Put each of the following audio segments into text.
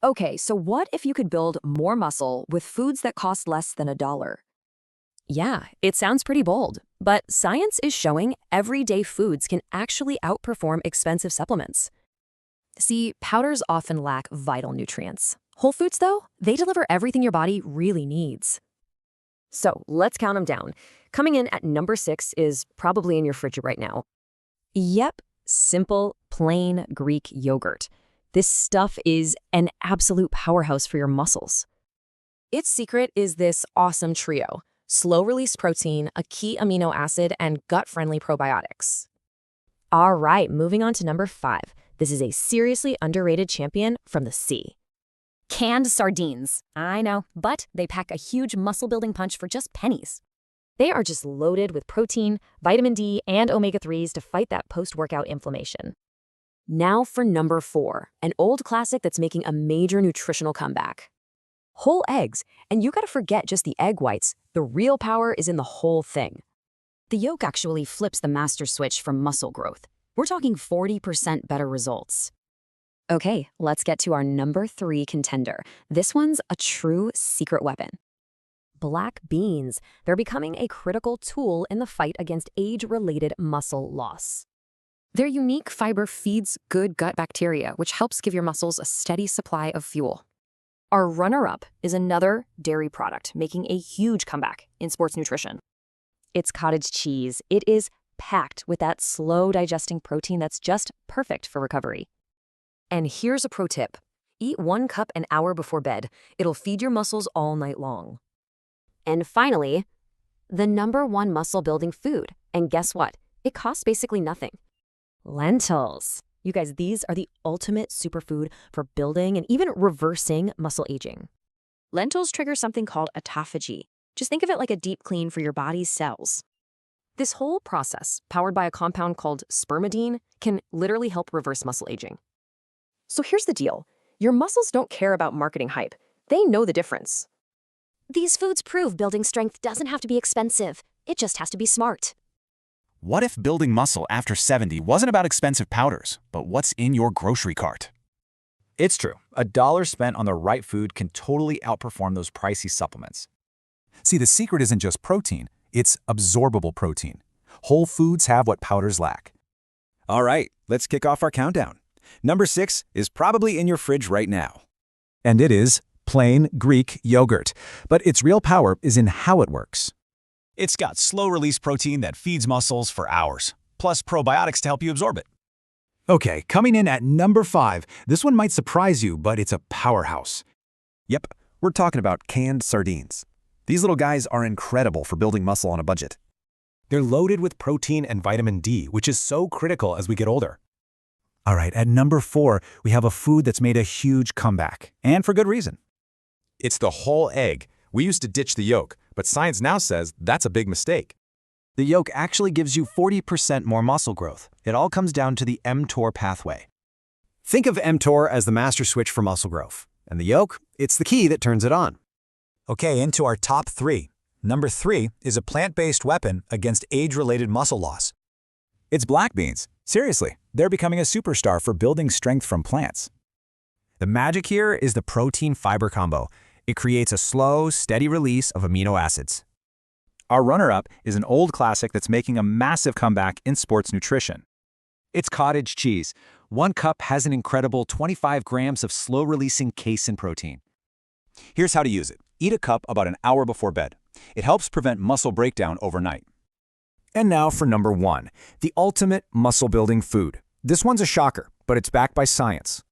Okay, so what if you could build more muscle with foods that cost less than $1? Yeah, it sounds pretty bold, but science is showing everyday foods can actually outperform expensive supplements. See, powders often lack vital nutrients. Whole foods, though, they deliver everything your body really needs. So let's count them down. Coming in at number 6 is probably in your fridge right now. Yep, simple, plain Greek yogurt. This stuff is an absolute powerhouse for your muscles. Its secret is this awesome trio: slow-release protein, a key amino acid, and gut-friendly probiotics. All right, moving on to number 5. This is a seriously underrated champion from the sea. Canned sardines. I know, but they pack a huge muscle-building punch for just pennies. They are just loaded with protein, vitamin D, and omega-3s to fight that post-workout inflammation. Now for number 4, an old classic that's making a major nutritional comeback. Whole eggs, and you gotta forget just the egg whites. The real power is in the whole thing. The yolk actually flips the master switch from muscle growth. We're talking 40% better results. Okay, let's get to our number 3 contender. This one's a true secret weapon. Black beans. They're becoming a critical tool in the fight against age-related muscle loss. Their unique fiber feeds good gut bacteria, which helps give your muscles a steady supply of fuel. Our runner-up is another dairy product making a huge comeback in sports nutrition. It's cottage cheese. It is packed with that slow-digesting protein that's just perfect for recovery. And here's a pro tip. Eat 1 cup an hour before bed. It'll feed your muscles all night long. And finally, the number 1 muscle-building food. And guess what? It costs basically nothing. Lentils. You guys, these are the ultimate superfood for building and even reversing muscle aging. Lentils trigger something called autophagy. Just think of it like a deep clean for your body's cells. This whole process, powered by a compound called spermadine, can literally help reverse muscle aging. So here's the deal. Your muscles don't care about marketing hype. They know the difference. These foods prove building strength doesn't have to be expensive. It just has to be smart. What if building muscle after 70 wasn't about expensive powders, but what's in your grocery cart? It's true. $1 spent on the right food can totally outperform those pricey supplements. See, the secret isn't just protein, it's absorbable protein. Whole foods have what powders lack. All right, let's kick off our countdown. Number 6 is probably in your fridge right now. And it is plain Greek yogurt, but its real power is in how it works. It's got slow-release protein that feeds muscles for hours, plus probiotics to help you absorb it. Okay, coming in at number 5, this one might surprise you, but it's a powerhouse. Yep, we're talking about canned sardines. These little guys are incredible for building muscle on a budget. They're loaded with protein and vitamin D, which is so critical as we get older. All right, at number 4, we have a food that's made a huge comeback, and for good reason. It's the whole egg. We used to ditch the yolk, but science now says that's a big mistake. The yolk actually gives you 40% more muscle growth. It all comes down to the mTOR pathway. Think of mTOR as the master switch for muscle growth, and the yolk, it's the key that turns it on. Okay, into our top 3. Number 3 is a plant-based weapon against age-related muscle loss. It's black beans. Seriously, they're becoming a superstar for building strength from plants. The magic here is the protein-fiber combo. It creates a slow, steady release of amino acids. Our runner-up is an old classic that's making a massive comeback in sports nutrition. It's cottage cheese. 1 cup has an incredible 25 grams of slow-releasing casein protein. Here's how to use it. Eat a cup about an hour before bed. It helps prevent muscle breakdown overnight. And now for number 1, the ultimate muscle-building food. This one's a shocker, but it's backed by science.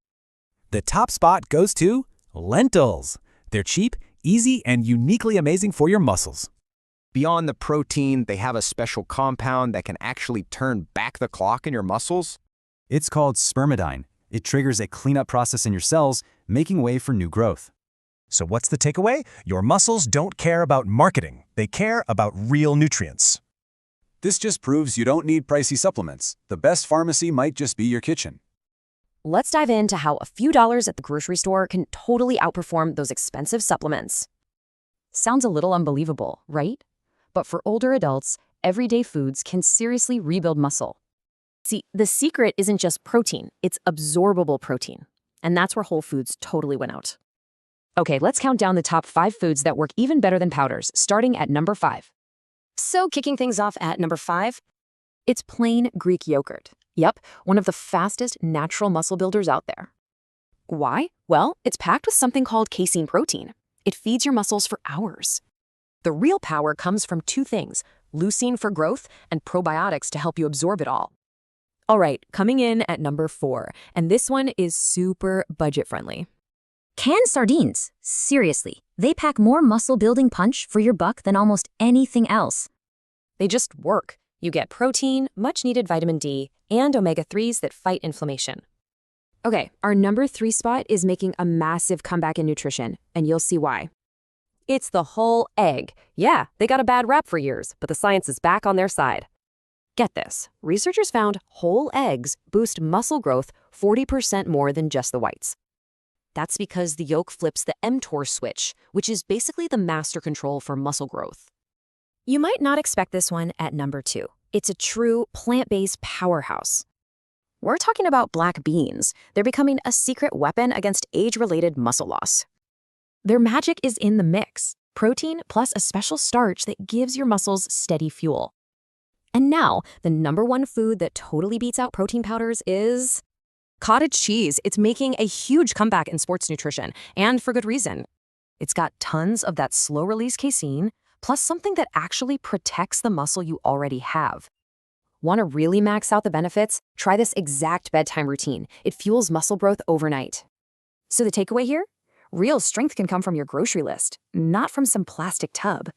The top spot goes to lentils. They're cheap, easy, and uniquely amazing for your muscles. Beyond the protein, they have a special compound that can actually turn back the clock in your muscles. It's called spermadine. It triggers a cleanup process in your cells, making way for new growth. So what's the takeaway? Your muscles don't care about marketing. They care about real nutrients. This just proves you don't need pricey supplements. The best pharmacy might just be your kitchen. Let's dive into how a few dollars at the grocery store can totally outperform those expensive supplements. Sounds a little unbelievable, right? But for older adults, everyday foods can seriously rebuild muscle. See, the secret isn't just protein, it's absorbable protein. and that's where whole foods totally went out. Okay, let's count down the top 5 foods that work even better than powders, starting at number 5. So kicking things off at number 5, it's plain Greek yogurt. Yep, one of the fastest natural muscle builders out there. Why? Well, it's packed with something called casein protein. It feeds your muscles for hours. The real power comes from 2 things, leucine for growth and probiotics to help you absorb it all. All right, coming in at number 4, and this one is super budget-friendly. Canned sardines. Seriously, they pack more muscle-building punch for your buck than almost anything else. They just work. You get protein, much-needed vitamin D, and omega-3s that fight inflammation. Okay, our number 3 spot is making a massive comeback in nutrition, and you'll see why. It's the whole egg. Yeah, they got a bad rap for years, but the science is back on their side. Get this, researchers found whole eggs boost muscle growth 40% more than just the whites. That's because the yolk flips the mTOR switch, which is basically the master control for muscle growth. You might not expect this one at number 2. It's a true plant-based powerhouse. We're talking about black beans. They're becoming a secret weapon against age-related muscle loss. Their magic is in the mix, protein plus a special starch that gives your muscles steady fuel. And now, the number 1 food that totally beats out protein powders is cottage cheese. It's making a huge comeback in sports nutrition, and for good reason. It's got tons of that slow-release casein, plus something that actually protects the muscle you already have. Want to really max out the benefits? Try this exact bedtime routine. It fuels muscle growth overnight. So the takeaway here? Real strength can come from your grocery list, not from some plastic tub.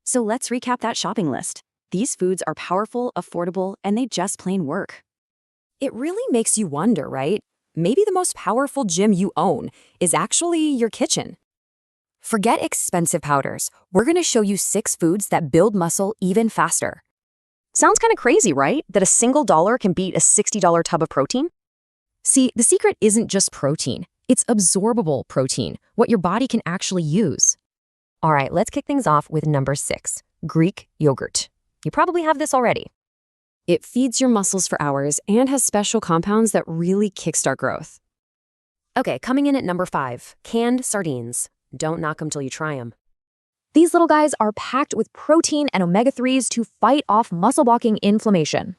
So let's recap that shopping list. These foods are powerful, affordable, and they just plain work. It really makes you wonder, right? Maybe the most powerful gym you own is actually your kitchen. Forget expensive powders. We're going to show you 6 foods that build muscle even faster. Sounds kind of crazy, right? That a single dollar can beat a $60 tub of protein? See, the secret isn't just protein. It's absorbable protein, what your body can actually use. All right, let's kick things off with number 6, Greek yogurt. You probably have this already. It feeds your muscles for hours and has special compounds that really kickstart growth. Okay, coming in at number 5, canned sardines. Don't knock them till you try them. These little guys are packed with protein and omega-3s to fight off muscle-blocking inflammation.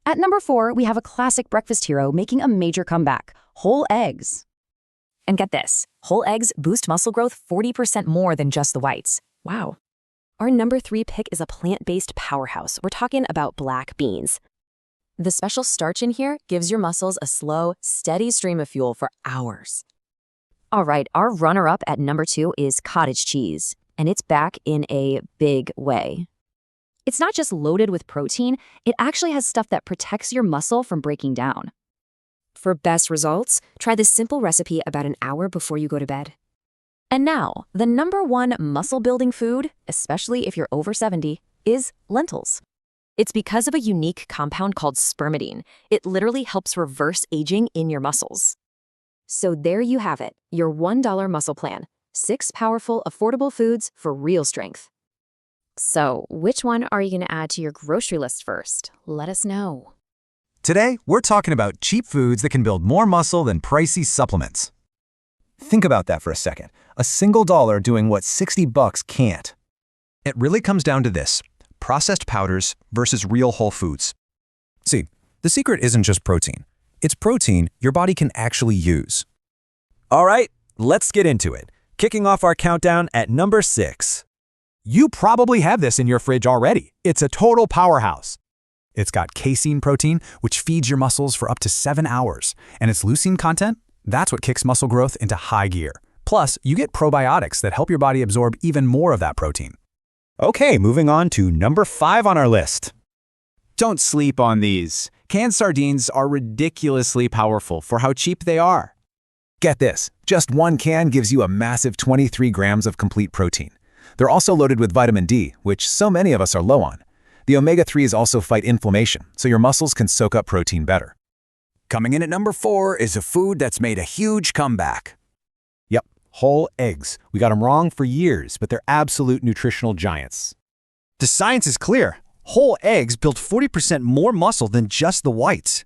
At number 4, we have a classic breakfast hero making a major comeback, whole eggs. And get this, whole eggs boost muscle growth 40% more than just the whites. Wow. Our number 3 pick is a plant-based powerhouse. We're talking about black beans. The special starch in here gives your muscles a slow, steady stream of fuel for hours. All right, our runner-up at number 2 is cottage cheese, and it's back in a big way. It's not just loaded with protein, it actually has stuff that protects your muscle from breaking down. For best results, try this simple recipe about an hour before you go to bed. And now, the number 1 muscle-building food, especially if you're over 70, is lentils. It's because of a unique compound called spermadine. It literally helps reverse aging in your muscles. So there you have it, your $1 muscle plan. 6 powerful, affordable foods for real strength. So, which one are you going to add to your grocery list first? Let us know. Today, we're talking about cheap foods that can build more muscle than pricey supplements. Think about that for a second. A single dollar doing what $60 can't. It really comes down to this: processed powders versus real whole foods. See, the secret isn't just protein. It's protein your body can actually use. All right, let's get into it. Kicking off our countdown at number 6. You probably have this in your fridge already. It's a total powerhouse. It's got casein protein, which feeds your muscles for up to 7 hours. And its leucine content, that's what kicks muscle growth into high gear. Plus, you get probiotics that help your body absorb even more of that protein. Okay, moving on to number 5 on our list. Don't sleep on these. Canned sardines are ridiculously powerful for how cheap they are. Get this, just 1 can gives you a massive 23 grams of complete protein. They're also loaded with vitamin D, which so many of us are low on. The omega-3s also fight inflammation, so your muscles can soak up protein better. Coming in at number 4 is a food that's made a huge comeback. Yep, whole eggs. We got them wrong for years, but they're absolute nutritional giants. The science is clear. Whole eggs build 40% more muscle than just the whites.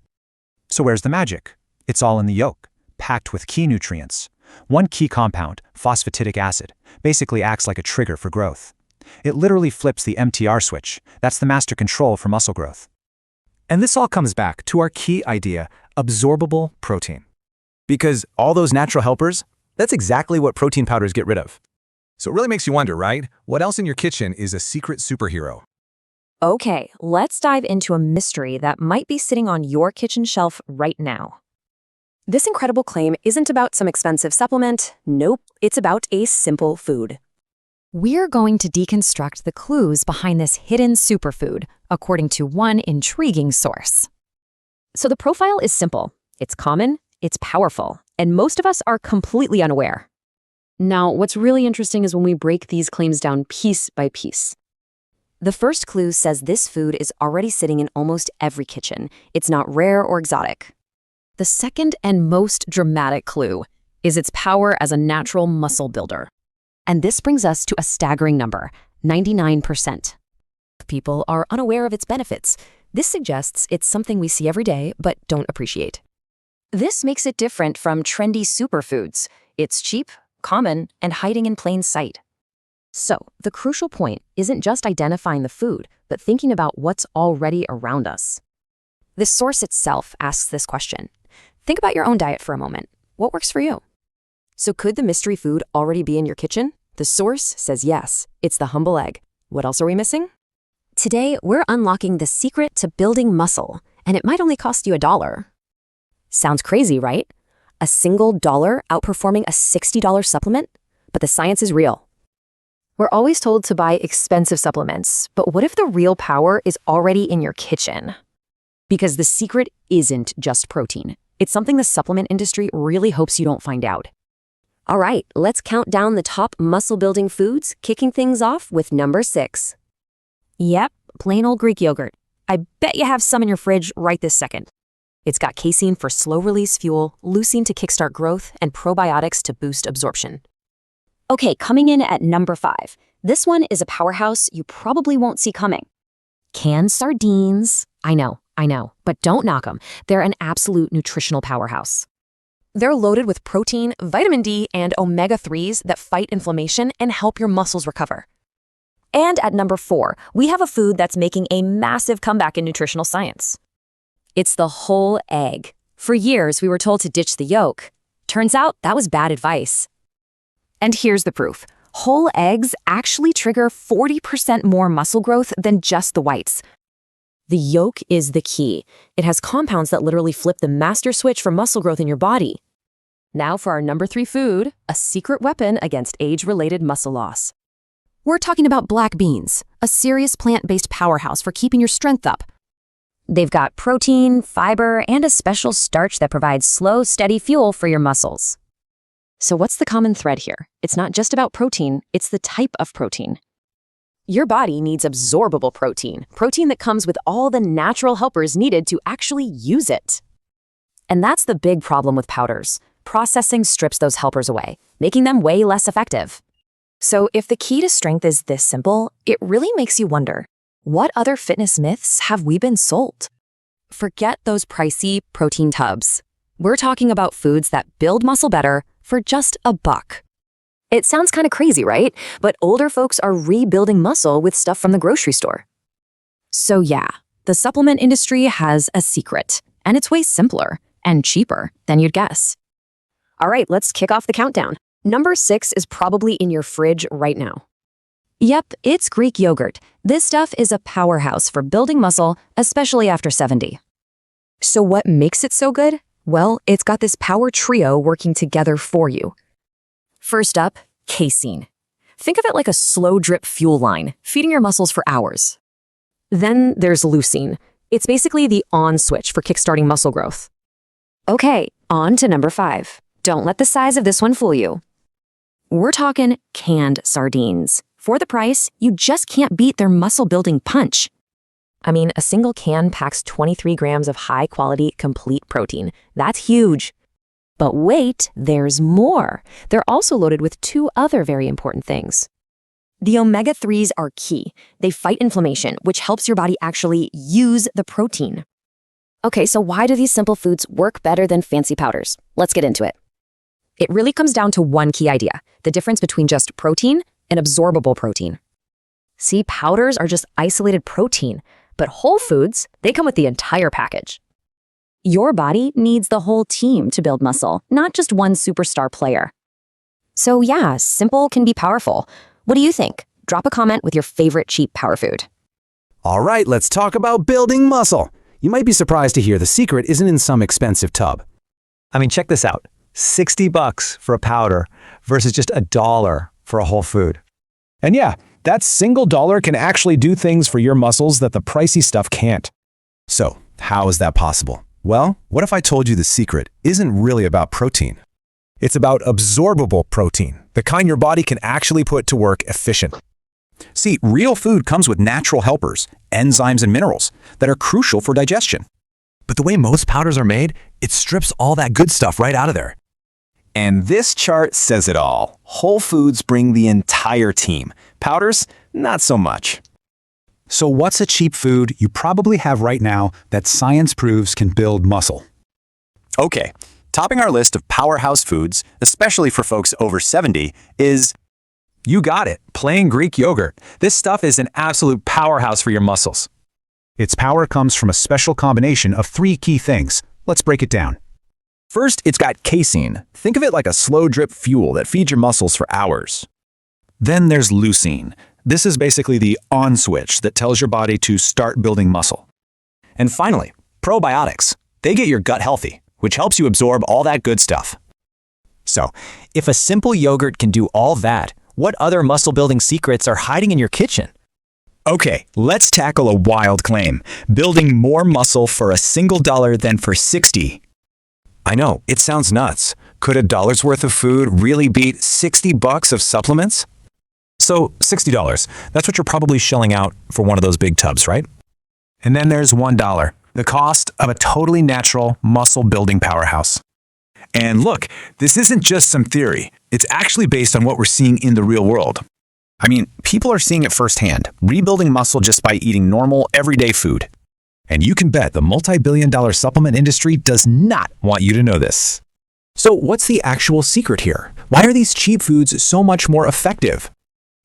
So where's the magic? It's all in the yolk. packed with key nutrients. One key compound, phosphatidic acid, basically acts like a trigger for growth. It literally flips the MTR switch. That's the master control for muscle growth. And this all comes back to our key idea, absorbable protein. Because all those natural helpers, that's exactly what protein powders get rid of. So it really makes you wonder, right? What else in your kitchen is a secret superhero? Okay, let's dive into a mystery that might be sitting on your kitchen shelf right now. This incredible claim isn't about some expensive supplement. Nope, it's about a simple food. We're going to deconstruct the clues behind this hidden superfood, according to one intriguing source. So the profile is simple. It's common, it's powerful, and most of us are completely unaware. Now, what's really interesting is when we break these claims down piece by piece. The first clue says this food is already sitting in almost every kitchen. It's not rare or exotic. The second and most dramatic clue is its power as a natural muscle builder. And this brings us to a staggering number, 99%. People are unaware of its benefits. This suggests it's something we see every day but don't appreciate. This makes it different from trendy superfoods. It's cheap, common, and hiding in plain sight. So, the crucial point isn't just identifying the food, but thinking about what's already around us. The source itself asks this question. Think about your own diet for a moment. What works for you? So could the mystery food already be in your kitchen? The source says yes. It's the humble egg. What else are we missing? Today, we're unlocking the secret to building muscle, and it might only cost you $1. Sounds crazy, right? A single dollar outperforming a $60 supplement? But the science is real. We're always told to buy expensive supplements, but what if the real power is already in your kitchen? Because the secret isn't just protein. It's something the supplement industry really hopes you don't find out. All right, let's count down the top muscle-building foods, kicking things off with number 6. Yep, plain old Greek yogurt. I bet you have some in your fridge right this second. It's got casein for slow-release fuel, leucine to kickstart growth, and probiotics to boost absorption. Okay, coming in at number 5. This one is a powerhouse you probably won't see coming. Canned sardines. I know, but don't knock them. They're an absolute nutritional powerhouse. They're loaded with protein, vitamin D, and omega-3s that fight inflammation and help your muscles recover. And at number 4, we have a food that's making a massive comeback in nutritional science. It's the whole egg. For years, we were told to ditch the yolk. Turns out that was bad advice. And here's the proof. Whole eggs actually trigger 40% more muscle growth than just the whites. The yolk is the key. It has compounds that literally flip the master switch for muscle growth in your body. Now for our number 3 food, a secret weapon against age-related muscle loss. We're talking about black beans, a serious plant-based powerhouse for keeping your strength up. They've got protein, fiber, and a special starch that provides slow, steady fuel for your muscles. So what's the common thread here? It's not just about protein, it's the type of protein. Your body needs absorbable protein that comes with all the natural helpers needed to actually use it. And that's the big problem with powders. Processing strips those helpers away, making them way less effective. So if the key to strength is this simple, it really makes you wonder, what other fitness myths have we been sold? Forget those pricey protein tubs. We're talking about foods that build muscle better for just $1. It sounds kind of crazy, right? But older folks are rebuilding muscle with stuff from the grocery store. So yeah, the supplement industry has a secret, and it's way simpler and cheaper than you'd guess. All right, let's kick off the countdown. Number 6 is probably in your fridge right now. Yep, it's Greek yogurt. This stuff is a powerhouse for building muscle, especially after 70. So what makes it so good? Well, it's got this power trio working together for you. First up, casein. Think of it like a slow drip fuel line, feeding your muscles for hours. Then there's leucine. It's basically the on switch for kickstarting muscle growth. Okay, on to number 5. Don't let the size of this one fool you. We're talking canned sardines. For the price, you just can't beat their muscle-building punch. I mean, a single can packs 23 grams of high-quality, complete protein. That's huge. But wait, there's more. They're also loaded with 2 other very important things. The omega-3s are key. They fight inflammation, which helps your body actually use the protein. Okay, so why do these simple foods work better than fancy powders? Let's get into it. It really comes down to one key idea, the difference between just protein and absorbable protein. See, powders are just isolated protein, but whole foods, they come with the entire package. Your body needs the whole team to build muscle, not just one superstar player. So yeah, simple can be powerful. What do you think? Drop a comment with your favorite cheap power food. All right, let's talk about building muscle. You might be surprised to hear the secret isn't in some expensive tub. I mean, check this out. $60 for a powder versus just $1 for a whole food. And yeah, that single dollar can actually do things for your muscles that the pricey stuff can't. So, how is that possible? Well, what if I told you the secret isn't really about protein? It's about absorbable protein, the kind your body can actually put to work efficiently. See, real food comes with natural helpers, enzymes and minerals, that are crucial for digestion. But the way most powders are made, it strips all that good stuff right out of there. And this chart says it all. Whole foods bring the entire team. Powders, not so much. So what's a cheap food you probably have right now that science proves can build muscle? Okay, topping our list of powerhouse foods, especially for folks over 70, is... You got it, plain Greek yogurt. This stuff is an absolute powerhouse for your muscles. Its power comes from a special combination of 3 key things. Let's break it down. First, it's got casein. Think of it like a slow drip fuel that feeds your muscles for hours. Then there's leucine. This is basically the on switch that tells your body to start building muscle. And finally, probiotics. They get your gut healthy, which helps you absorb all that good stuff. So, if a simple yogurt can do all that, what other muscle-building secrets are hiding in your kitchen? Okay, let's tackle a wild claim. Building more muscle for a single dollar than for 60. I know, it sounds nuts. Could a dollar's worth of food really beat $60 of supplements? So, $60. That's what you're probably shelling out for one of those big tubs, right? And then there's $1, the cost of a totally natural muscle-building powerhouse. And look, this isn't just some theory. It's actually based on what we're seeing in the real world. I mean, people are seeing it firsthand, rebuilding muscle just by eating normal, everyday food. And you can bet the multi-billion-dollar supplement industry does not want you to know this. So what's the actual secret here? Why are these cheap foods so much more effective?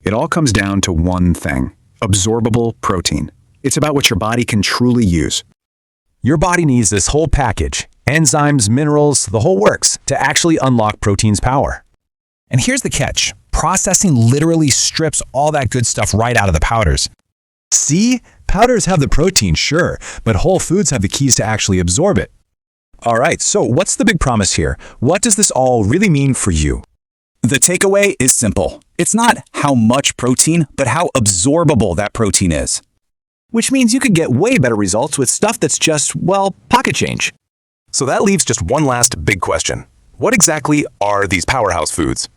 It all comes down to one thing: absorbable protein. It's about what your body can truly use. Your body needs this whole package, enzymes, minerals, the whole works, to actually unlock protein's power. And here's the catch. Processing literally strips all that good stuff right out of the powders. See? Powders have the protein, sure, but whole foods have the keys to actually absorb it. All right, so what's the big promise here? What does this all really mean for you? The takeaway is simple. It's not how much protein, but how absorbable that protein is. Which means you could get way better results with stuff that's just, well, pocket change. So that leaves just one last big question. What exactly are these powerhouse foods?